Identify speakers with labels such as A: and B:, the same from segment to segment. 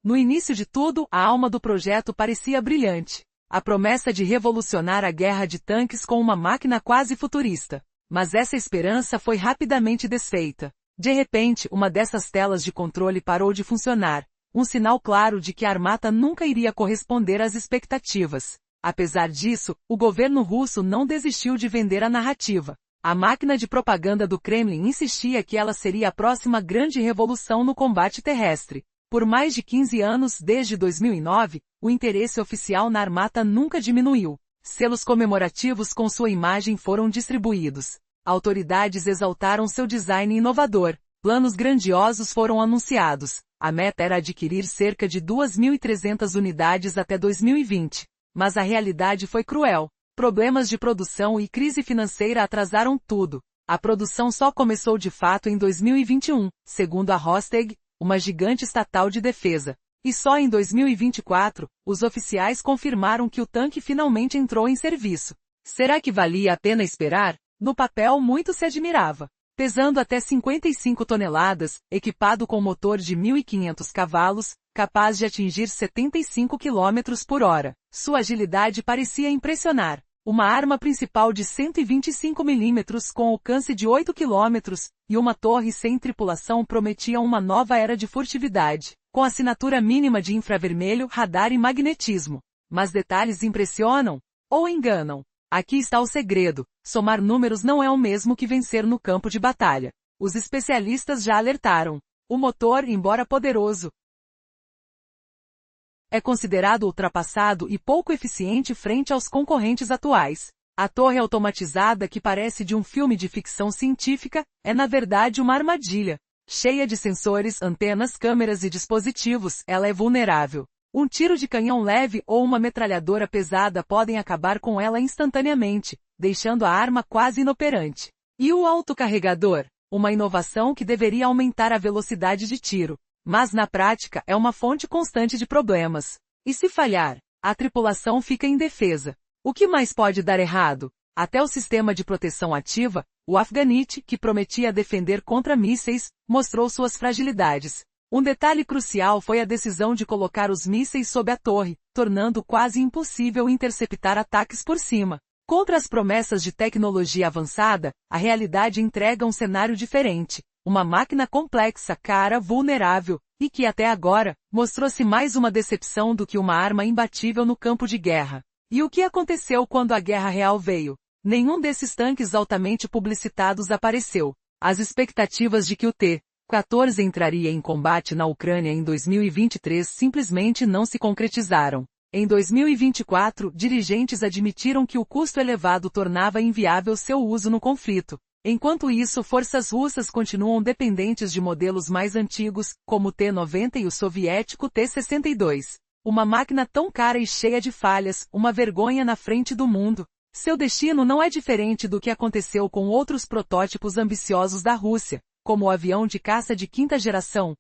A: No início de tudo, a alma do projeto parecia brilhante. A promessa de revolucionar a guerra de tanques com uma máquina quase futurista. Mas essa esperança foi rapidamente desfeita. De repente, uma dessas telas de controle parou de funcionar. Um sinal claro de que a armata nunca iria corresponder às expectativas. Apesar disso, o governo russo não desistiu de vender a narrativa. A máquina de propaganda do Kremlin insistia que ela seria a próxima grande revolução no combate terrestre. Por mais de 15 anos, desde 2009, o interesse oficial na armata nunca diminuiu. Selos comemorativos com sua imagem foram distribuídos. Autoridades exaltaram seu design inovador. Planos grandiosos foram anunciados. A meta era adquirir cerca de 2.300 unidades até 2020. Mas a realidade foi cruel. Problemas de produção e crise financeira atrasaram tudo. A produção só começou de fato em 2021, segundo a Rostec, uma gigante estatal de defesa. E só em 2024, os oficiais confirmaram que o tanque finalmente entrou em serviço. Será que valia a pena esperar? No papel muito se admirava. Pesando até 55 toneladas, equipado com motor de 1.500 cavalos, capaz de atingir 75 km por hora. Sua agilidade parecia impressionar. Uma arma principal de 125 mm com alcance de 8 km, e uma torre sem tripulação prometiam uma nova era de furtividade, com assinatura mínima de infravermelho, radar e magnetismo. Mas detalhes impressionam? Ou enganam? Aqui está o segredo. Somar números não é o mesmo que vencer no campo de batalha. Os especialistas já alertaram. O motor, embora poderoso, é considerado ultrapassado e pouco eficiente frente aos concorrentes atuais. A torre automatizada que parece de um filme de ficção científica, é na verdade uma armadilha. Cheia de sensores, antenas, câmeras e dispositivos, ela é vulnerável. Um tiro de canhão leve ou uma metralhadora pesada podem acabar com ela instantaneamente, deixando a arma quase inoperante. E o autocarregador? Uma inovação que deveria aumentar a velocidade de tiro. Mas na prática é uma fonte constante de problemas. E se falhar, a tripulação fica indefesa. O que mais pode dar errado? Até o sistema de proteção ativa, o Afganit, que prometia defender contra mísseis, mostrou suas fragilidades. Um detalhe crucial foi a decisão de colocar os mísseis sob a torre, tornando quase impossível interceptar ataques por cima. Contra as promessas de tecnologia avançada, a realidade entrega um cenário diferente. Uma máquina complexa, cara, vulnerável, e que até agora, mostrou-se mais uma decepção do que uma arma imbatível no campo de guerra. E o que aconteceu quando a guerra real veio? Nenhum desses tanques altamente publicitados apareceu. As expectativas de que o T-14 entraria em combate na Ucrânia em 2023 simplesmente não se concretizaram. Em 2024, dirigentes admitiram que o custo elevado tornava inviável seu uso no conflito. Enquanto isso, forças russas continuam dependentes de modelos mais antigos, como o T-90 e o soviético T-62. Uma máquina tão cara e cheia de falhas, uma vergonha na frente do mundo. Seu destino não é diferente do que aconteceu com outros protótipos ambiciosos da Rússia, como o avião de caça de quinta geração,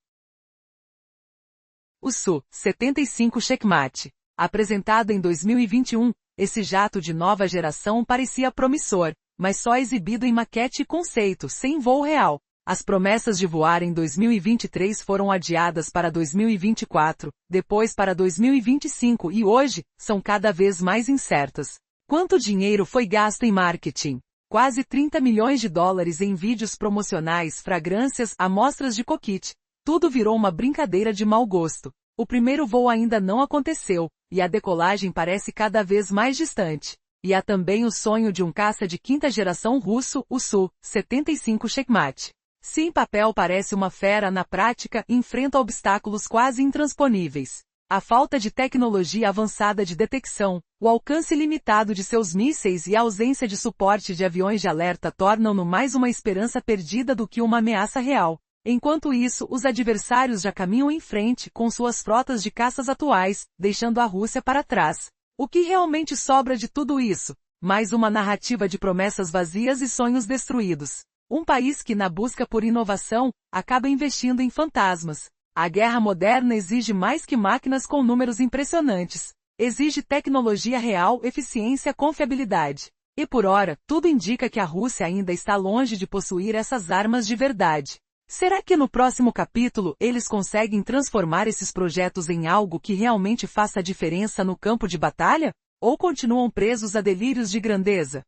A: o Su-75 Checkmate. Apresentado em 2021, esse jato de nova geração parecia promissor, mas só exibido em maquete e conceito, sem voo real. As promessas de voar em 2023 foram adiadas para 2024, depois para 2025 e hoje, são cada vez mais incertas. Quanto dinheiro foi gasto em marketing? Quase 30 milhões de dólares em vídeos promocionais, fragrâncias, amostras de coquite. Tudo virou uma brincadeira de mau gosto. O primeiro voo ainda não aconteceu, e a decolagem parece cada vez mais distante. E há também o sonho de um caça de quinta geração russo, o Su-75 Checkmate. Se em papel parece uma fera, na prática, enfrenta obstáculos quase intransponíveis. A falta de tecnologia avançada de detecção, o alcance limitado de seus mísseis e a ausência de suporte de aviões de alerta tornam-no mais uma esperança perdida do que uma ameaça real. Enquanto isso, os adversários já caminham em frente com suas frotas de caças atuais, deixando a Rússia para trás. O que realmente sobra de tudo isso? Mais uma narrativa de promessas vazias e sonhos destruídos. Um país que, na busca por inovação, acaba investindo em fantasmas. A guerra moderna exige mais que máquinas com números impressionantes. Exige tecnologia real, eficiência, confiabilidade. E por ora, tudo indica que a Rússia ainda está longe de possuir essas armas de verdade. Será que no próximo capítulo eles conseguem transformar esses projetos em algo que realmente faça a diferença no campo de batalha? Ou continuam presos a delírios de grandeza?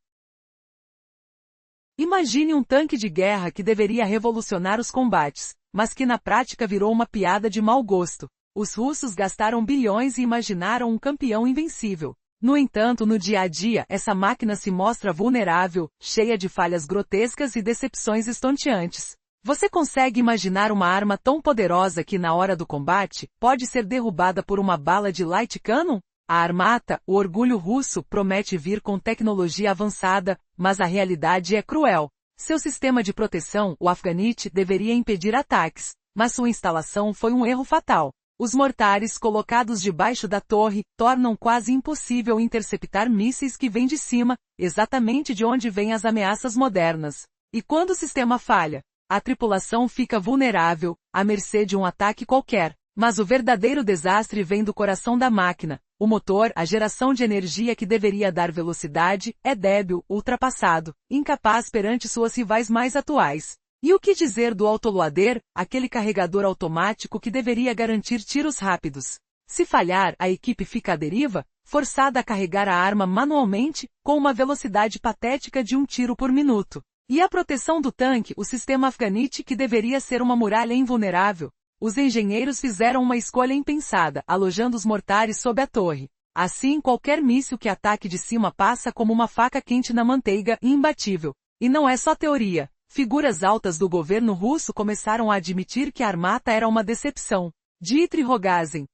A: Imagine um tanque de guerra que deveria revolucionar os combates, mas que na prática virou uma piada de mau gosto. Os russos gastaram bilhões e imaginaram um campeão invencível. No entanto, no dia a dia, essa máquina se mostra vulnerável, cheia de falhas grotescas e decepções estonteantes. Você consegue imaginar uma arma tão poderosa que na hora do combate, pode ser derrubada por uma bala de light cannon? A Armata, o orgulho russo, promete vir com tecnologia avançada, mas a realidade é cruel. Seu sistema de proteção, o Afganit, deveria impedir ataques, mas sua instalação foi um erro fatal. Os mortares colocados debaixo da torre tornam quase impossível interceptar mísseis que vêm de cima, exatamente de onde vêm as ameaças modernas. E quando o sistema falha, a tripulação fica vulnerável, à mercê de um ataque qualquer. Mas o verdadeiro desastre vem do coração da máquina. O motor, a geração de energia que deveria dar velocidade, é débil, ultrapassado, incapaz perante suas rivais mais atuais. E o que dizer do autoloader, aquele carregador automático que deveria garantir tiros rápidos? Se falhar, a equipe fica à deriva, forçada a carregar a arma manualmente, com uma velocidade patética de 1 tiro por minuto. E a proteção do tanque, o sistema Afganit, que deveria ser uma muralha invulnerável? Os engenheiros fizeram uma escolha impensada, alojando os mortares sob a torre. Assim, qualquer míssil que ataque de cima passa como uma faca quente na manteiga, imbatível. E não é só teoria. Figuras altas do governo russo começaram a admitir que a Armata era uma decepção. Dmitry Rogozin,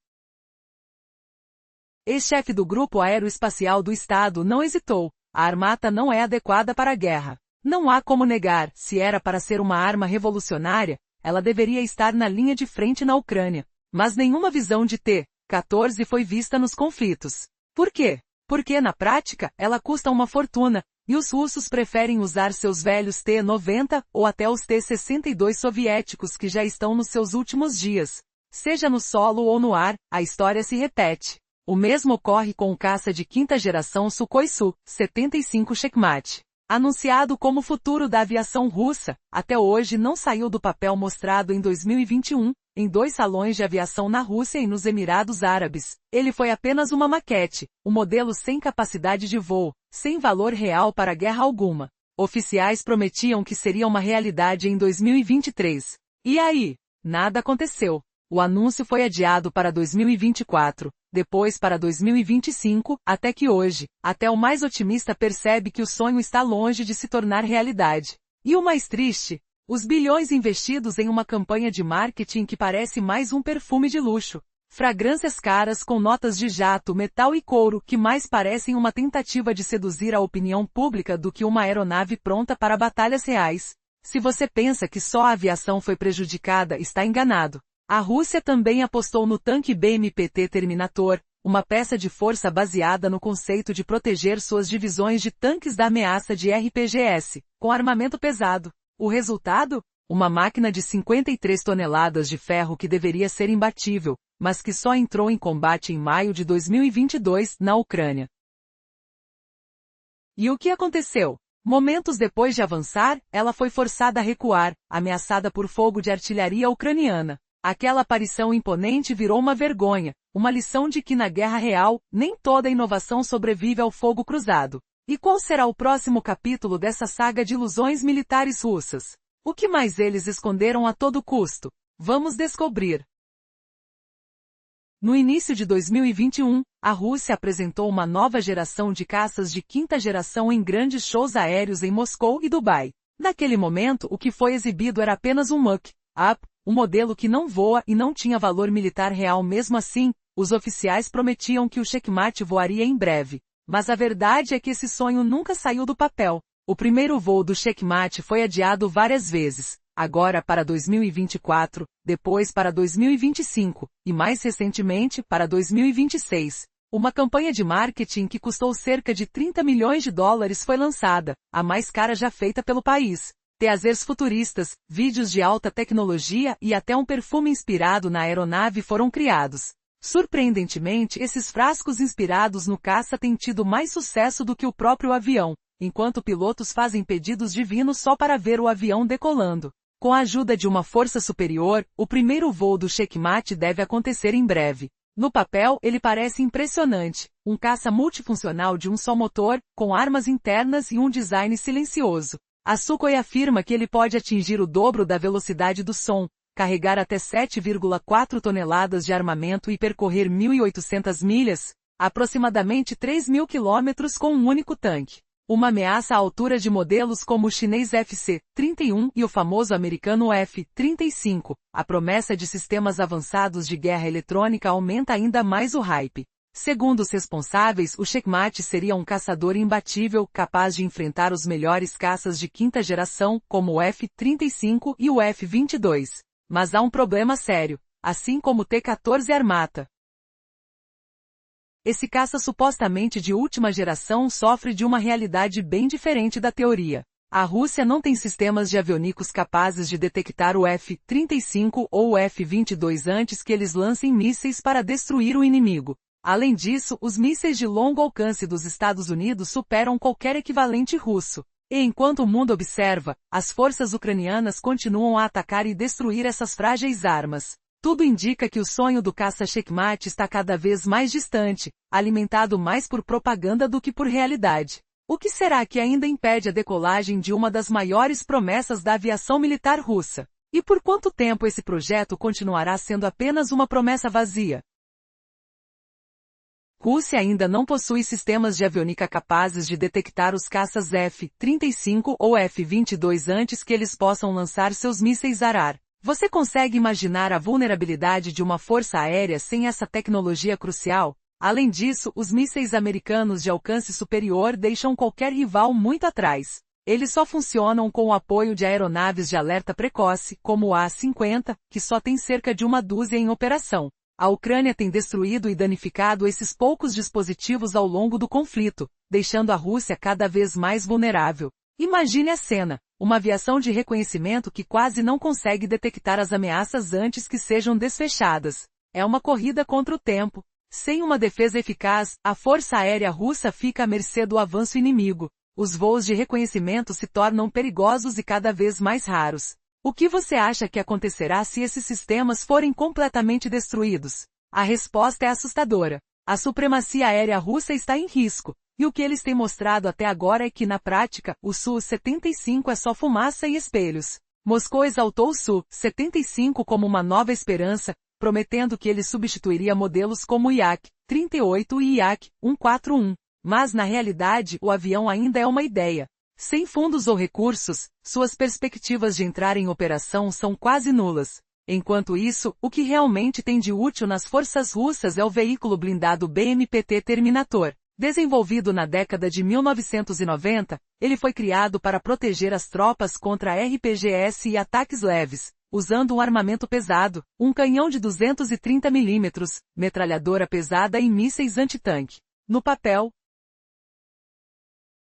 A: ex-chefe do Grupo Aeroespacial do Estado, não hesitou. A Armata não é adequada para a guerra. Não há como negar, se era para ser uma arma revolucionária, ela deveria estar na linha de frente na Ucrânia. Mas nenhuma visão de T-14 foi vista nos conflitos. Por quê? Porque, na prática, ela custa uma fortuna, e os russos preferem usar seus velhos T-90 ou até os T-62 soviéticos que já estão nos seus últimos dias. Seja no solo ou no ar, a história se repete. O mesmo ocorre com o caça de quinta geração Sukhoi Su-75 Checkmate. Anunciado como futuro da aviação russa, até hoje não saiu do papel mostrado em 2021, em 2 salões de aviação na Rússia e nos Emirados Árabes. Ele foi apenas uma maquete, um modelo sem capacidade de voo, sem valor real para guerra alguma. Oficiais prometiam que seria uma realidade em 2023. E aí? Nada aconteceu. O anúncio foi adiado para 2024, depois para 2025, até que hoje, até o mais otimista percebe que o sonho está longe de se tornar realidade. E o mais triste? Os bilhões investidos em uma campanha de marketing que parece mais um perfume de luxo. Fragrâncias caras com notas de jato, metal e couro que mais parecem uma tentativa de seduzir a opinião pública do que uma aeronave pronta para batalhas reais. Se você pensa que só a aviação foi prejudicada, está enganado. A Rússia também apostou no tanque BMP-T Terminator, uma peça de força baseada no conceito de proteger suas divisões de tanques da ameaça de RPGS, com armamento pesado. O resultado? Uma máquina de 53 toneladas de ferro que deveria ser imbatível, mas que só entrou em combate em maio de 2022, na Ucrânia. E o que aconteceu? Momentos depois de avançar, ela foi forçada a recuar, ameaçada por fogo de artilharia ucraniana. Aquela aparição imponente virou uma vergonha, uma lição de que na guerra real, nem toda inovação sobrevive ao fogo cruzado. E qual será o próximo capítulo dessa saga de ilusões militares russas? O que mais eles esconderam a todo custo? Vamos descobrir. No início de 2021, a Rússia apresentou uma nova geração de caças de quinta geração em grandes shows aéreos em Moscou e Dubai. Naquele momento, o que foi exibido era apenas um mock-up, um modelo que não voa e não tinha valor militar real. Mesmo assim, os oficiais prometiam que o Checkmate voaria em breve. Mas a verdade é que esse sonho nunca saiu do papel. O primeiro voo do Checkmate foi adiado várias vezes, agora para 2024, depois para 2025, e mais recentemente para 2026. Uma campanha de marketing que custou cerca de 30 milhões de dólares foi lançada, a mais cara já feita pelo país. Teasers futuristas, vídeos de alta tecnologia e até um perfume inspirado na aeronave foram criados. Surpreendentemente, esses frascos inspirados no caça têm tido mais sucesso do que o próprio avião, enquanto pilotos fazem pedidos divinos só para ver o avião decolando. Com a ajuda de uma força superior, o primeiro voo do Checkmate deve acontecer em breve. No papel, ele parece impressionante. Um caça multifuncional de um só motor, com armas internas e um design silencioso. A Sukhoi afirma que ele pode atingir o dobro da velocidade do som, carregar até 7,4 toneladas de armamento e percorrer 1.800 milhas, aproximadamente 3.000 quilômetros com um único tanque. Uma ameaça à altura de modelos como o chinês FC-31 e o famoso americano F-35. A promessa de sistemas avançados de guerra eletrônica aumenta ainda mais o hype. Segundo os responsáveis, o Checkmate seria um caçador imbatível, capaz de enfrentar os melhores caças de quinta geração, como o F-35 e o F-22. Mas há um problema sério, assim como o T-14 Armata. Esse caça supostamente de última geração sofre de uma realidade bem diferente da teoria. A Rússia não tem sistemas de aviônicos capazes de detectar o F-35 ou o F-22 antes que eles lancem mísseis para destruir o inimigo. Além disso, os mísseis de longo alcance dos Estados Unidos superam qualquer equivalente russo. E enquanto o mundo observa, as forças ucranianas continuam a atacar e destruir essas frágeis armas. Tudo indica que o sonho do caça Checkmate está cada vez mais distante, alimentado mais por propaganda do que por realidade. O que será que ainda impede a decolagem de uma das maiores promessas da aviação militar russa? E por quanto tempo esse projeto continuará sendo apenas uma promessa vazia? Rússia ainda não possui sistemas de aviônica capazes de detectar os caças F-35 ou F-22 antes que eles possam lançar seus mísseis ar-ar. Você consegue imaginar a vulnerabilidade de uma força aérea sem essa tecnologia crucial? Além disso, os mísseis americanos de alcance superior deixam qualquer rival muito atrás. Eles só funcionam com o apoio de aeronaves de alerta precoce, como o A-50, que só tem cerca de uma dúzia em operação. A Ucrânia tem destruído e danificado esses poucos dispositivos ao longo do conflito, deixando a Rússia cada vez mais vulnerável. Imagine a cena, uma aviação de reconhecimento que quase não consegue detectar as ameaças antes que sejam desfechadas. É uma corrida contra o tempo. Sem uma defesa eficaz, a força aérea russa fica à mercê do avanço inimigo. Os voos de reconhecimento se tornam perigosos e cada vez mais raros. O que você acha que acontecerá se esses sistemas forem completamente destruídos? A resposta é assustadora. A supremacia aérea russa está em risco. E o que eles têm mostrado até agora é que, na prática, o Su-75 é só fumaça e espelhos. Moscou exaltou o Su-75 como uma nova esperança, prometendo que ele substituiria modelos como o Yak-38 e Yak-141. Mas, na realidade, o avião ainda é uma ideia. Sem fundos ou recursos, suas perspectivas de entrar em operação são quase nulas. Enquanto isso, o que realmente tem de útil nas forças russas é o veículo blindado BMP-T Terminator. Desenvolvido na década de 1990, ele foi criado para proteger as tropas contra RPGs e ataques leves, usando um armamento pesado, um canhão de 230 mm, metralhadora pesada e mísseis antitanque. No papel,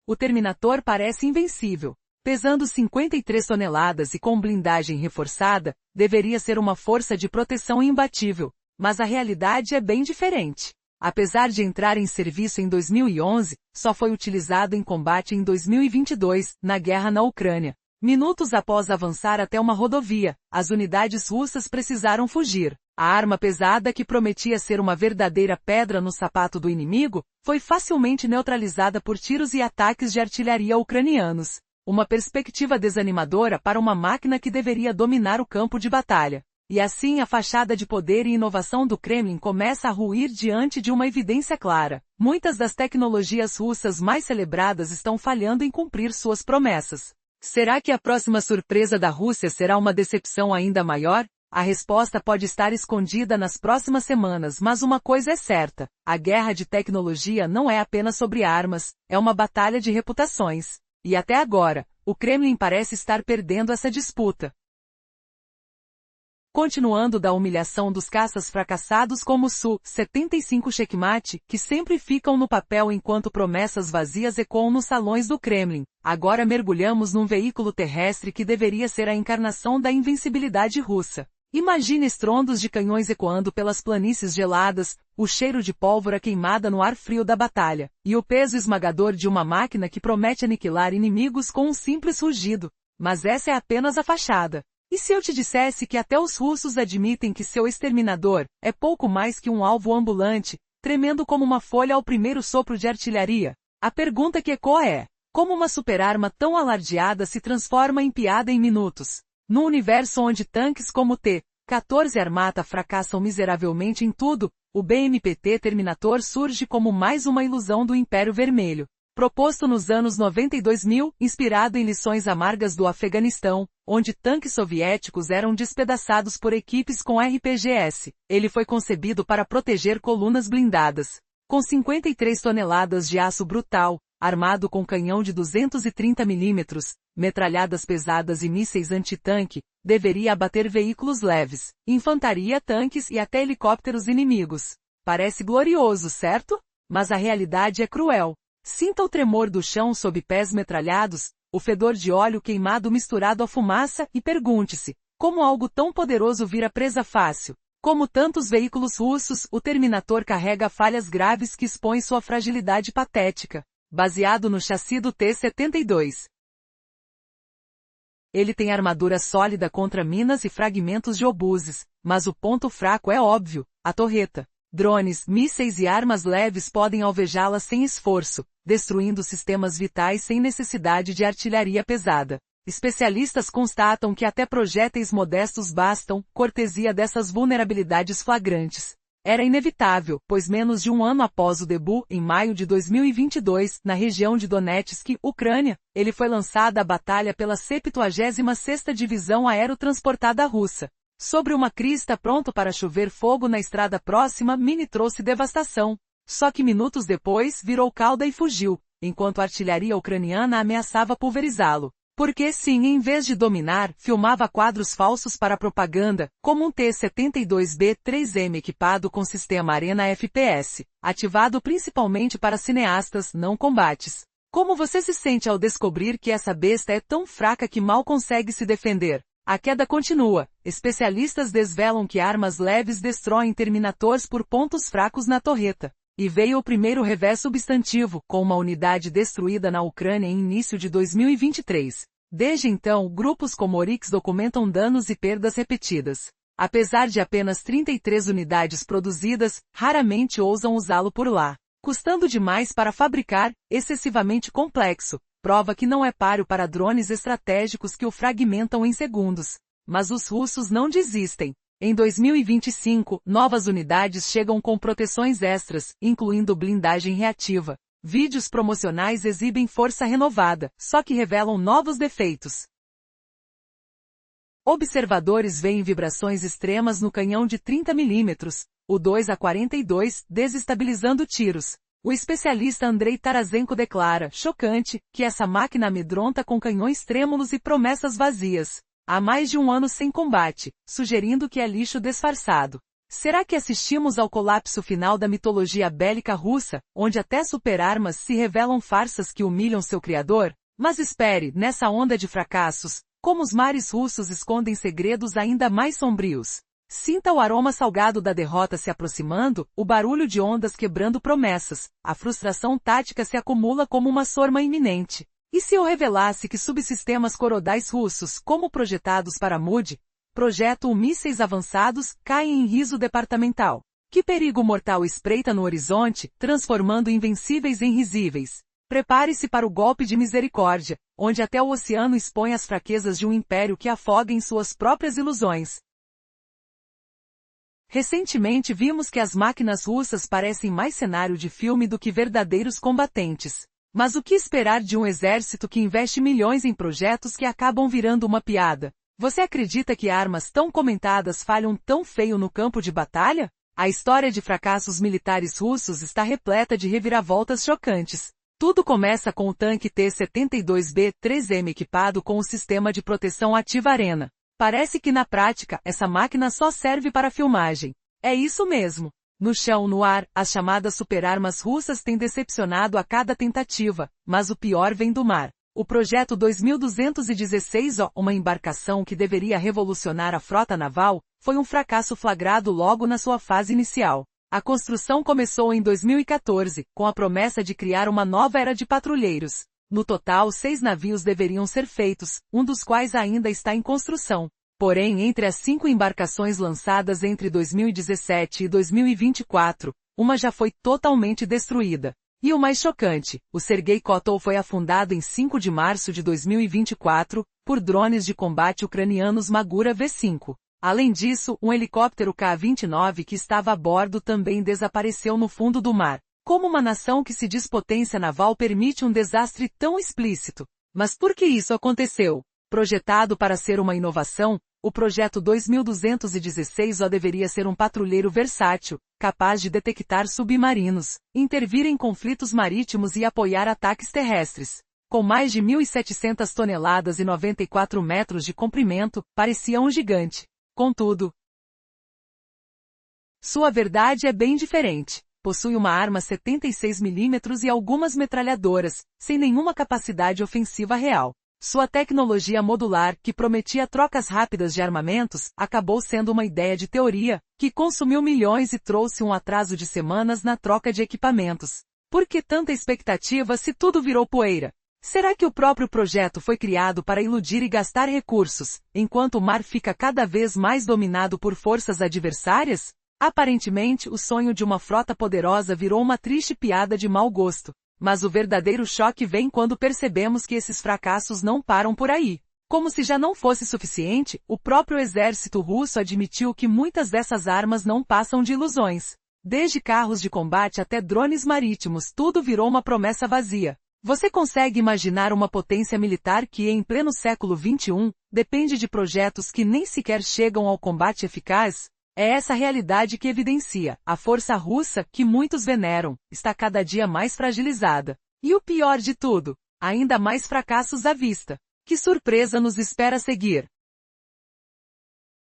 A: o Terminator parece invencível. Pesando 53 toneladas e com blindagem reforçada, deveria ser uma força de proteção imbatível, mas a realidade é bem diferente. Apesar de entrar em serviço em 2011, só foi utilizado em combate em 2022, na guerra na Ucrânia. Minutos após avançar até uma rodovia, as unidades russas precisaram fugir. A arma pesada que prometia ser uma verdadeira pedra no sapato do inimigo, foi facilmente neutralizada por tiros e ataques de artilharia ucranianos. Uma perspectiva desanimadora para uma máquina que deveria dominar o campo de batalha. E assim a fachada de poder e inovação do Kremlin começa a ruir diante de uma evidência clara. Muitas das tecnologias russas mais celebradas estão falhando em cumprir suas promessas. Será que a próxima surpresa da Rússia será uma decepção ainda maior? A resposta pode estar escondida nas próximas semanas, mas uma coisa é certa. A guerra de tecnologia não é apenas sobre armas, é uma batalha de reputações. E até agora, o Kremlin parece estar perdendo essa disputa. Continuando da humilhação dos caças fracassados como o Su-75 Checkmate, que sempre ficam no papel enquanto promessas vazias ecoam nos salões do Kremlin, agora mergulhamos num veículo terrestre que deveria ser a encarnação da invencibilidade russa. Imagine estrondos de canhões ecoando pelas planícies geladas, o cheiro de pólvora queimada no ar frio da batalha, e o peso esmagador de uma máquina que promete aniquilar inimigos com um simples rugido. Mas essa é apenas a fachada. E E se eu te dissesse que até os russos admitem que seu exterminador é pouco mais que um alvo ambulante, tremendo como uma folha ao primeiro sopro de artilharia? A pergunta que ecoa é: como uma superarma tão alardeada se transforma em piada em minutos? Num universo onde tanques como o T-14 Armata fracassam miseravelmente em tudo, o BMP-T Terminator surge como mais uma ilusão do Império Vermelho. Proposto nos anos 90 e 2000, inspirado em lições amargas do Afeganistão, onde tanques soviéticos eram despedaçados por equipes com RPGs, ele foi concebido para proteger colunas blindadas. Com 53 toneladas de aço brutal, armado com canhão de 230 mm, metralhadas pesadas e mísseis antitanque, deveria abater veículos leves, infantaria, tanques e até helicópteros inimigos. Parece glorioso, certo? Mas a realidade é cruel. Sinta o tremor do chão sob pés metralhados, o fedor de óleo queimado misturado à fumaça e pergunte-se, como algo tão poderoso vira presa fácil? Como tantos veículos russos, o Terminator carrega falhas graves que expõem sua fragilidade patética. Baseado no chassi do T-72. Ele tem armadura sólida contra minas e fragmentos de obuses, mas o ponto fraco é óbvio, a torreta. Drones, mísseis e armas leves podem alvejá-la sem esforço, destruindo sistemas vitais sem necessidade de artilharia pesada. Especialistas constatam que até projéteis modestos bastam, cortesia dessas vulnerabilidades flagrantes. Era inevitável, pois menos de um ano após o debut, em maio de 2022, na região de Donetsk, Ucrânia, ele foi lançado à batalha pela 76ª Divisão Aerotransportada Russa. Sobre uma crista pronto para chover fogo na estrada próxima, Mini trouxe devastação. Só que minutos depois, virou cauda e fugiu, enquanto a artilharia ucraniana ameaçava pulverizá-lo. Porque sim, em vez de dominar, filmava quadros falsos para propaganda, como um T-72B3M equipado com sistema Arena FPS, ativado principalmente para cineastas, não combates. Como você se sente ao descobrir que essa besta é tão fraca que mal consegue se defender? A queda continua. Especialistas desvelam que armas leves destroem Terminators por pontos fracos na torreta. E veio o primeiro revés substantivo, com uma unidade destruída na Ucrânia em início de 2023. Desde então, grupos como Oryx documentam danos e perdas repetidas. Apesar de apenas 33 unidades produzidas, raramente ousam usá-lo por lá. Custando demais para fabricar, excessivamente complexo. Prova que não é páreo para drones estratégicos que o fragmentam em segundos. Mas os russos não desistem. Em 2025, novas unidades chegam com proteções extras, incluindo blindagem reativa. Vídeos promocionais exibem força renovada, só que revelam novos defeitos. Observadores veem vibrações extremas no canhão de 30 mm, o 2A42, desestabilizando tiros. O especialista Andrei Tarazenko declara, chocante, que essa máquina amedronta com canhões trêmulos e promessas vazias. Há mais de um ano sem combate, sugerindo que é lixo disfarçado. Será que assistimos ao colapso final da mitologia bélica russa, onde até superarmas se revelam farsas que humilham seu criador? Mas espere, nessa onda de fracassos, como os mares russos escondem segredos ainda mais sombrios. Sinta o aroma salgado da derrota se aproximando, o barulho de ondas quebrando promessas, a frustração tática se acumula como uma sorma iminente. E se eu revelasse que subsistemas coroidais russos, como projetados para MUD, projetam mísseis avançados, caem em riso departamental? Que perigo mortal espreita no horizonte, transformando invencíveis em risíveis? Prepare-se para o golpe de misericórdia, onde até o oceano expõe as fraquezas de um império que afoga em suas próprias ilusões. Recentemente vimos que as máquinas russas parecem mais cenário de filme do que verdadeiros combatentes. Mas o que esperar de um exército que investe milhões em projetos que acabam virando uma piada? Você acredita que armas tão comentadas falham tão feio no campo de batalha? A história de fracassos militares russos está repleta de reviravoltas chocantes. Tudo começa com o tanque T-72B3M equipado com o sistema de proteção ativa Arena. Parece que na prática, essa máquina só serve para filmagem. É isso mesmo. No chão, no ar, as chamadas superarmas russas têm decepcionado a cada tentativa, mas o pior vem do mar. O projeto 2216, uma embarcação que deveria revolucionar a frota naval, foi um fracasso flagrado logo na sua fase inicial. A construção começou em 2014, com a promessa de criar uma nova era de patrulheiros. No total, 6 navios deveriam ser feitos, um dos quais ainda está em construção. Porém, entre as 5 embarcações lançadas entre 2017 e 2024, uma já foi totalmente destruída. E o mais chocante, o Sergei Kotov foi afundado em 5 de março de 2024, por drones de combate ucranianos Magura V-5. Além disso, um helicóptero Ka-29 que estava a bordo também desapareceu no fundo do mar. Como uma nação que se diz potência naval permite um desastre tão explícito? Mas por que isso aconteceu? Projetado para ser uma inovação, o projeto 2216 deveria ser um patrulheiro versátil, capaz de detectar submarinos, intervir em conflitos marítimos e apoiar ataques terrestres. Com mais de 1.700 toneladas e 94 metros de comprimento, parecia um gigante. Contudo, sua verdade é bem diferente. Possui uma arma 76 mm e algumas metralhadoras, sem nenhuma capacidade ofensiva real. Sua tecnologia modular, que prometia trocas rápidas de armamentos, acabou sendo uma ideia de teoria, que consumiu milhões e trouxe um atraso de semanas na troca de equipamentos. Por que tanta expectativa se tudo virou poeira? Será que o próprio projeto foi criado para iludir e gastar recursos, enquanto o mar fica cada vez mais dominado por forças adversárias? Aparentemente, o sonho de uma frota poderosa virou uma triste piada de mau gosto. Mas o verdadeiro choque vem quando percebemos que esses fracassos não param por aí. Como se já não fosse suficiente, o próprio exército russo admitiu que muitas dessas armas não passam de ilusões. Desde carros de combate até drones marítimos, tudo virou uma promessa vazia. Você consegue imaginar uma potência militar que, em pleno século XXI, depende de projetos que nem sequer chegam ao combate eficaz? É essa realidade que evidencia, a força russa, que muitos veneram, está cada dia mais fragilizada. E o pior de tudo, ainda mais fracassos à vista. Que surpresa nos espera a seguir?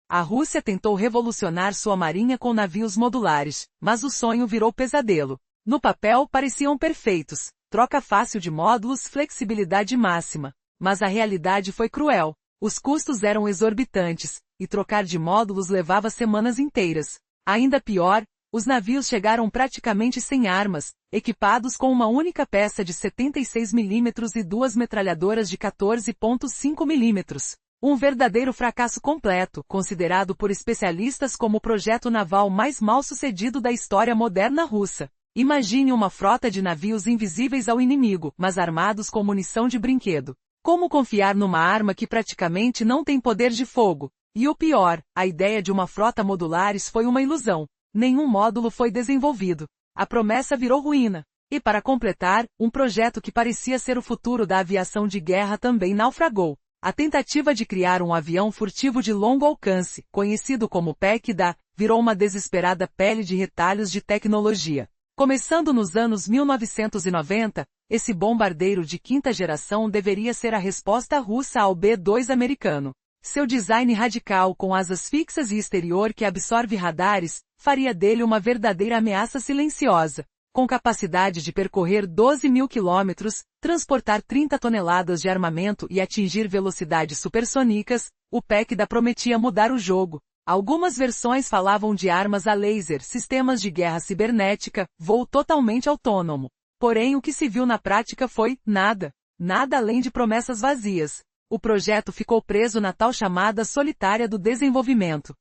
A: A Rússia tentou revolucionar sua marinha com navios modulares, mas o sonho virou pesadelo. No papel pareciam perfeitos, troca fácil de módulos, flexibilidade máxima. Mas a realidade foi cruel. Os custos eram exorbitantes, e trocar de módulos levava semanas inteiras. Ainda pior, os navios chegaram praticamente sem armas, equipados com uma única peça de 76 mm e 2 metralhadoras de 14,5 mm. Um verdadeiro fracasso completo, considerado por especialistas como o projeto naval mais mal-sucedido da história moderna russa. Imagine uma frota de navios invisíveis ao inimigo, mas armados com munição de brinquedo. Como confiar numa arma que praticamente não tem poder de fogo? E o pior, a ideia de uma frota modulares foi uma ilusão. Nenhum módulo foi desenvolvido. A promessa virou ruína. E para completar, um projeto que parecia ser o futuro da aviação de guerra também naufragou. A tentativa de criar um avião furtivo de longo alcance, conhecido como PEC-DA, virou uma desesperada pele de retalhos de tecnologia. Começando nos anos 1990, esse bombardeiro de quinta geração deveria ser a resposta russa ao B-2 americano. Seu design radical com asas fixas e exterior que absorve radares, faria dele uma verdadeira ameaça silenciosa. Com capacidade de percorrer 12.000 quilômetros, transportar 30 toneladas de armamento e atingir velocidades supersônicas, o PEC-DA prometia mudar o jogo. Algumas versões falavam de armas a laser, sistemas de guerra cibernética, voo totalmente autônomo. Porém, o que se viu na prática foi nada. Nada além de promessas vazias. O projeto ficou preso na tal chamada solitária do desenvolvimento.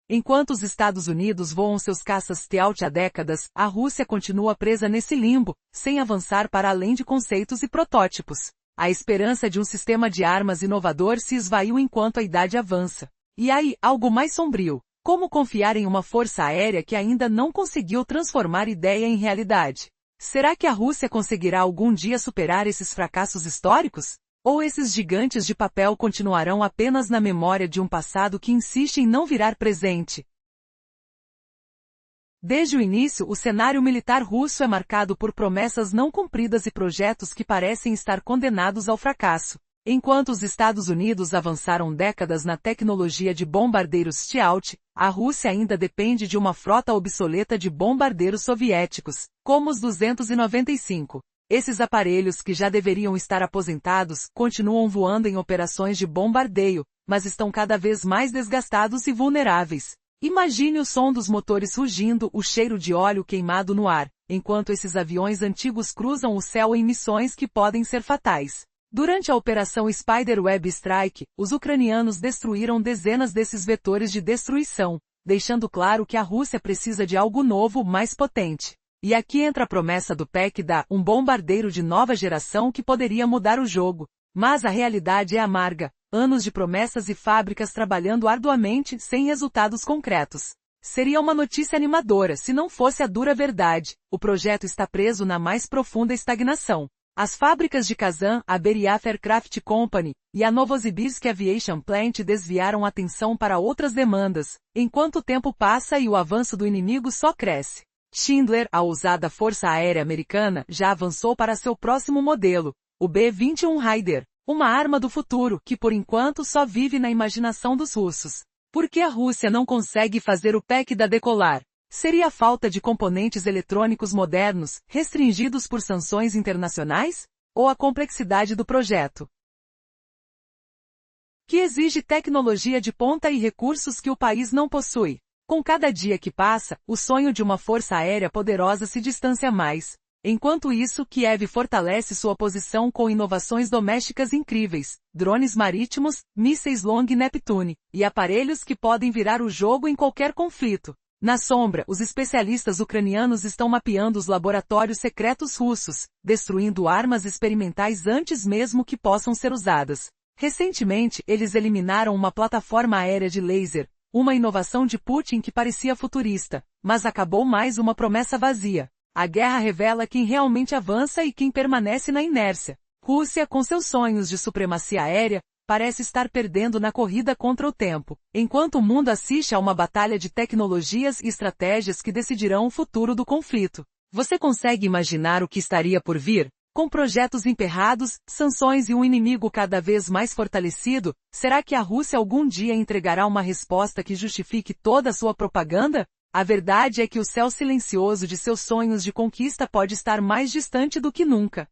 A: Enquanto os Estados Unidos voam seus caças Stealth há décadas, a Rússia continua presa nesse limbo, sem avançar para além de conceitos e protótipos. A esperança de um sistema de armas inovador se esvaiu enquanto a idade avança. E aí, algo mais sombrio. Como confiar em uma força aérea que ainda não conseguiu transformar ideia em realidade? Será que a Rússia conseguirá algum dia superar esses fracassos históricos? Ou esses gigantes de papel continuarão apenas na memória de um passado que insiste em não virar presente? Desde o início, o cenário militar russo é marcado por promessas não cumpridas e projetos que parecem estar condenados ao fracasso. Enquanto os Estados Unidos avançaram décadas na tecnologia de bombardeiros Stealth, a Rússia ainda depende de uma frota obsoleta de bombardeiros soviéticos, como os 295. Esses aparelhos que já deveriam estar aposentados, continuam voando em operações de bombardeio, mas estão cada vez mais desgastados e vulneráveis. Imagine o som dos motores rugindo, o cheiro de óleo queimado no ar, enquanto esses aviões antigos cruzam o céu em missões que podem ser fatais. Durante a Operação Spiderweb Strike, os ucranianos destruíram dezenas desses vetores de destruição, deixando claro que a Rússia precisa de algo novo, mais potente. E aqui entra a promessa do PEC um bombardeiro de nova geração que poderia mudar o jogo. Mas a realidade é amarga, anos de promessas e fábricas trabalhando arduamente sem resultados concretos. Seria uma notícia animadora se não fosse a dura verdade. O projeto está preso na mais profunda estagnação. As fábricas de Kazan, a Beryat Aircraft Company e a Novosibirsk Aviation Plant desviaram atenção para outras demandas, enquanto o tempo passa e o avanço do inimigo só cresce. Schindler, a ousada Força Aérea Americana, já avançou para seu próximo modelo, o B-21 Raider, uma arma do futuro que por enquanto só vive na imaginação dos russos. Por que a Rússia não consegue fazer o PEC decolar? Seria a falta de componentes eletrônicos modernos, restringidos por sanções internacionais? Ou a complexidade do projeto, que exige tecnologia de ponta e recursos que o país não possui? Com cada dia que passa, o sonho de uma força aérea poderosa se distancia mais. Enquanto isso, Kiev fortalece sua posição com inovações domésticas incríveis, drones marítimos, mísseis Long Neptune, e aparelhos que podem virar o jogo em qualquer conflito. Na sombra, os especialistas ucranianos estão mapeando os laboratórios secretos russos, destruindo armas experimentais antes mesmo que possam ser usadas. Recentemente, eles eliminaram uma plataforma aérea de laser, uma inovação de Putin que parecia futurista, mas acabou mais uma promessa vazia. A guerra revela quem realmente avança e quem permanece na inércia. Rússia, com seus sonhos de supremacia aérea, parece estar perdendo na corrida contra o tempo, enquanto o mundo assiste a uma batalha de tecnologias e estratégias que decidirão o futuro do conflito. Você consegue imaginar o que estaria por vir? Com projetos emperrados, sanções e um inimigo cada vez mais fortalecido, será que a Rússia algum dia entregará uma resposta que justifique toda a sua propaganda? A verdade é que o céu silencioso de seus sonhos de conquista pode estar mais distante do que nunca.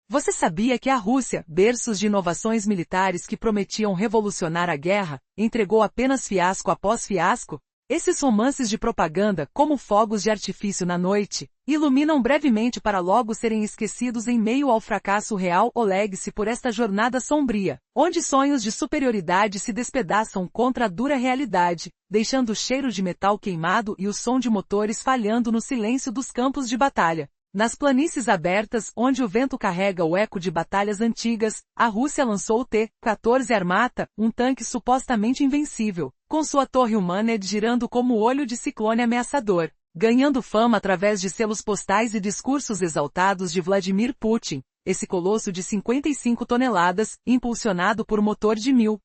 A: Você sabia que a Rússia, berços de inovações militares que prometiam revolucionar a guerra, entregou apenas fiasco após fiasco? Esses romances de propaganda, como fogos de artifício na noite, iluminam brevemente para logo serem esquecidos em meio ao fracasso real. Olegue-se por esta jornada sombria, onde sonhos de superioridade se despedaçam contra a dura realidade, deixando o cheiro de metal queimado e o som de motores falhando no silêncio dos campos de batalha. Nas planícies abertas, onde o vento carrega o eco de batalhas antigas, a Rússia lançou o T-14 Armata, um tanque supostamente invencível, com sua torre humanoide girando como olho de ciclone ameaçador, ganhando fama através de selos postais e discursos exaltados de Vladimir Putin, esse colosso de 55 toneladas, impulsionado por motor de 1000.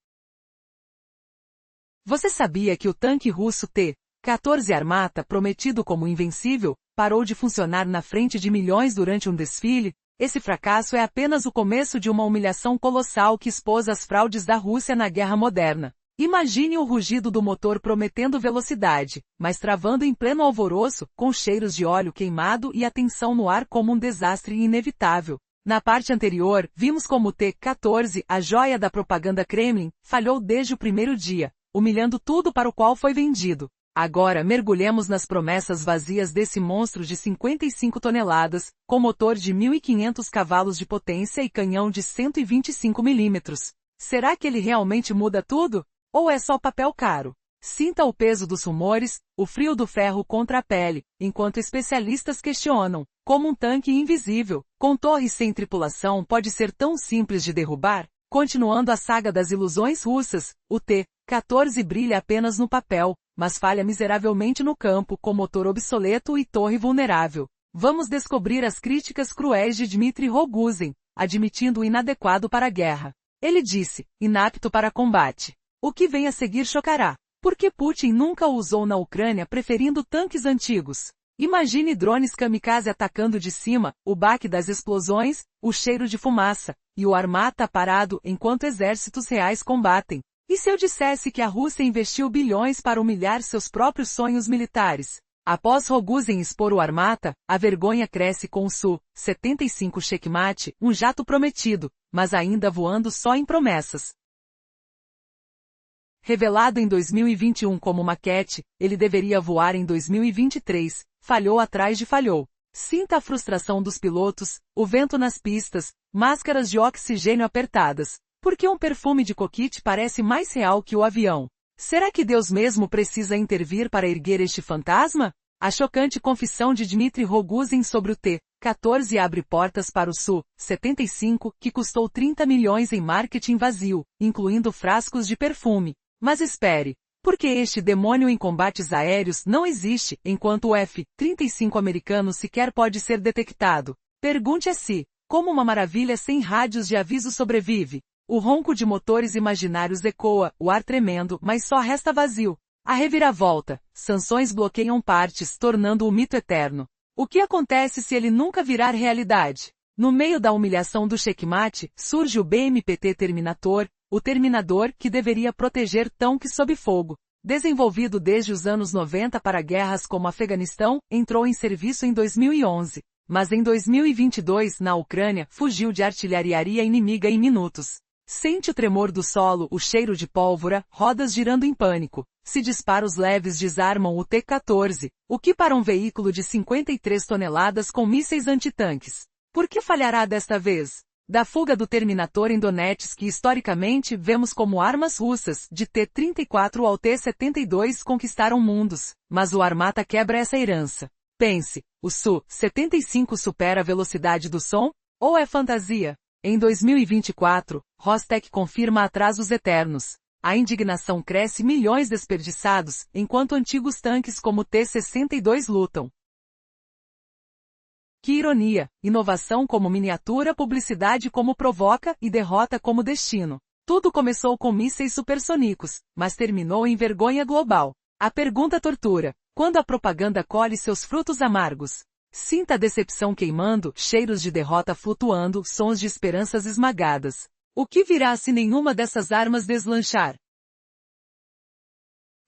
A: Você sabia que o tanque russo T-14 Armata, prometido como invencível, parou de funcionar na frente de milhões durante um desfile? Esse fracasso é apenas o começo de uma humilhação colossal que expôs as fraudes da Rússia na guerra moderna. Imagine o rugido do motor prometendo velocidade, mas travando em pleno alvoroço, com cheiros de óleo queimado e a tensão no ar como um desastre inevitável. Na parte anterior, vimos como o T-14, a joia da propaganda Kremlin, falhou desde o primeiro dia, humilhando tudo para o qual foi vendido. Agora mergulhemos nas promessas vazias desse monstro de 55 toneladas, com motor de 1.500 cavalos de potência e canhão de 125 milímetros. Será que ele realmente muda tudo? Ou é só papel caro? Sinta o peso dos rumores, o frio do ferro contra a pele, enquanto especialistas questionam, como um tanque invisível, com torres sem tripulação pode ser tão simples de derrubar? Continuando a saga das ilusões russas, o T-14 brilha apenas no papel, mas falha miseravelmente no campo, com motor obsoleto e torre vulnerável. Vamos descobrir as críticas cruéis de Dmitry Rogozin, admitindo o inadequado para a guerra. Ele disse, inapto para combate. O que vem a seguir chocará. Por que Putin nunca o usou na Ucrânia preferindo tanques antigos? Imagine drones kamikaze atacando de cima, o baque das explosões, o cheiro de fumaça, e o Armata parado enquanto exércitos reais combatem. E se eu dissesse que a Rússia investiu bilhões para humilhar seus próprios sonhos militares? Após Rogozin expor o Armata, a vergonha cresce com o Su-75 Checkmate, um jato prometido, mas ainda voando só em promessas. Revelado em 2021 como maquete, ele deveria voar em 2023, falhou atrás de falhou. Sinta a frustração dos pilotos, o vento nas pistas, máscaras de oxigênio apertadas. Porque um perfume de coquite parece mais real que o avião? Será que Deus mesmo precisa intervir para erguer este fantasma? A chocante confissão de Dmitry Rogozin sobre o T-14 abre portas para o Su-75, que custou 30 milhões em marketing vazio, incluindo frascos de perfume. Mas espere. Porque este demônio em combates aéreos não existe, enquanto o F-35 americano sequer pode ser detectado. Pergunte a si, como uma maravilha sem rádios de aviso sobrevive? O ronco de motores imaginários ecoa, o ar tremendo, mas só resta vazio. A reviravolta. Sanções bloqueiam partes, tornando o mito eterno. O que acontece se ele nunca virar realidade? No meio da humilhação do checkmate, surge o BMPT Terminator, o Terminador que deveria proteger tanques sob fogo. Desenvolvido desde os anos 90 para guerras como Afeganistão, entrou em serviço em 2011. Mas em 2022, na Ucrânia, fugiu de artilharia inimiga em minutos. Sente o tremor do solo, o cheiro de pólvora, rodas girando em pânico. Se disparos leves desarmam o T-14, o que para um veículo de 53 toneladas com mísseis antitanques? Por que falhará desta vez? Da fuga do Terminator em Donetsk, que historicamente vemos como armas russas, de T-34 ao T-72 conquistaram mundos, mas o Armata quebra essa herança. Pense, o Su-75 supera a velocidade do som? Ou é fantasia? Em 2024, Rostec confirma atrasos eternos. A indignação cresce, milhões desperdiçados, enquanto antigos tanques como o T-62 lutam. Que ironia! Inovação como miniatura, publicidade como provoca e derrota como destino. Tudo começou com mísseis supersônicos, mas terminou em vergonha global. A pergunta tortura: quando a propaganda colhe seus frutos amargos? Sinta a decepção queimando, cheiros de derrota flutuando, sons de esperanças esmagadas. O que virá se nenhuma dessas armas deslanchar?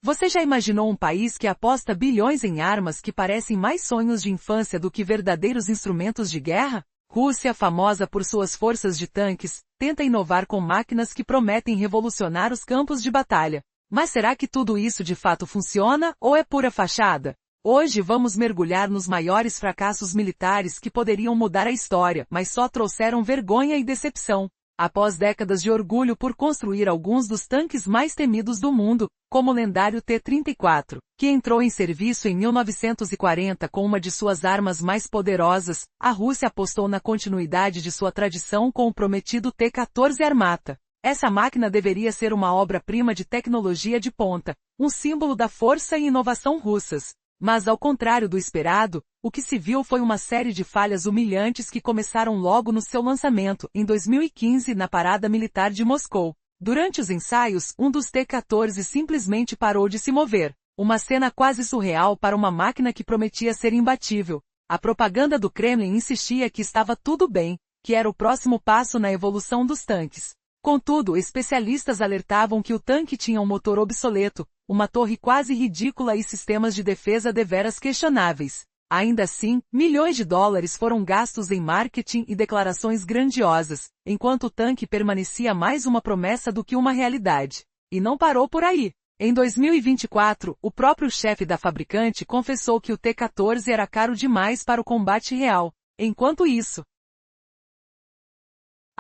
A: Você já imaginou um país que aposta bilhões em armas que parecem mais sonhos de infância do que verdadeiros instrumentos de guerra? Rússia, famosa por suas forças de tanques, tenta inovar com máquinas que prometem revolucionar os campos de batalha. Mas será que tudo isso de fato funciona, ou é pura fachada? Hoje vamos mergulhar nos maiores fracassos militares que poderiam mudar a história, mas só trouxeram vergonha e decepção. Após décadas de orgulho por construir alguns dos tanques mais temidos do mundo, como o lendário T-34, que entrou em serviço em 1940 com uma de suas armas mais poderosas, a Rússia apostou na continuidade de sua tradição com o prometido T-14 Armata. Essa máquina deveria ser uma obra-prima de tecnologia de ponta, um símbolo da força e inovação russas. Mas ao contrário do esperado, o que se viu foi uma série de falhas humilhantes que começaram logo no seu lançamento, em 2015, na Parada Militar de Moscou. Durante os ensaios, um dos T-14 simplesmente parou de se mover. Uma cena quase surreal para uma máquina que prometia ser imbatível. A propaganda do Kremlin insistia que estava tudo bem, que era o próximo passo na evolução dos tanques. Contudo, especialistas alertavam que o tanque tinha um motor obsoleto, uma torre quase ridícula e sistemas de defesa deveras questionáveis. Ainda assim, milhões de dólares foram gastos em marketing e declarações grandiosas, enquanto o tanque permanecia mais uma promessa do que uma realidade. E não parou por aí. Em 2024, o próprio chefe da fabricante confessou que o T-14 era caro demais para o combate real. Enquanto isso,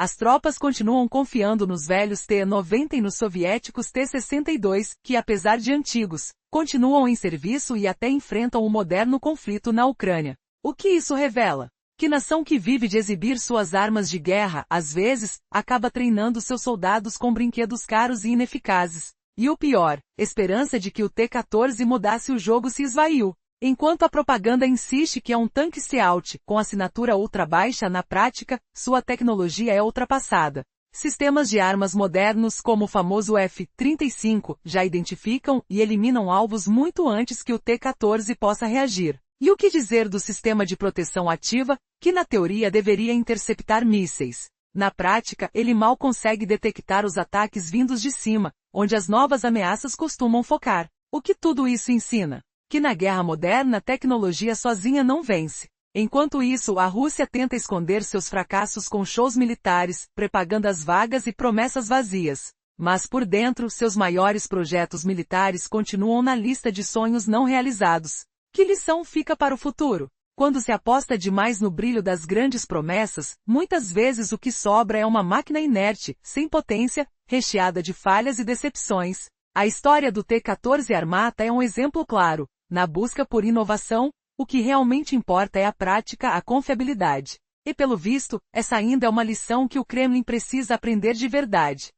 A: as tropas continuam confiando nos velhos T-90 e nos soviéticos T-62, que apesar de antigos, continuam em serviço e até enfrentam o moderno conflito na Ucrânia. O que isso revela? Que nação que vive de exibir suas armas de guerra, às vezes, acaba treinando seus soldados com brinquedos caros e ineficazes. E o pior, esperança de que o T-14 mudasse o jogo se esvaiu. Enquanto a propaganda insiste que é um tanque Seaut, com assinatura ultra-baixa, na prática, sua tecnologia é ultrapassada. Sistemas de armas modernos, como o famoso F-35, já identificam e eliminam alvos muito antes que o T-14 possa reagir. E o que dizer do sistema de proteção ativa, que na teoria deveria interceptar mísseis? Na prática, ele mal consegue detectar os ataques vindos de cima, onde as novas ameaças costumam focar. O que tudo isso ensina? Que na guerra moderna a tecnologia sozinha não vence. Enquanto isso, a Rússia tenta esconder seus fracassos com shows militares, propagandas vagas e promessas vazias. Mas por dentro, seus maiores projetos militares continuam na lista de sonhos não realizados. Que lição fica para o futuro? Quando se aposta demais no brilho das grandes promessas, muitas vezes o que sobra é uma máquina inerte, sem potência, recheada de falhas e decepções. A história do T-14 Armata é um exemplo claro. Na busca por inovação, o que realmente importa é a prática, a confiabilidade. E pelo visto, essa ainda é uma lição que o Kremlin precisa aprender de verdade.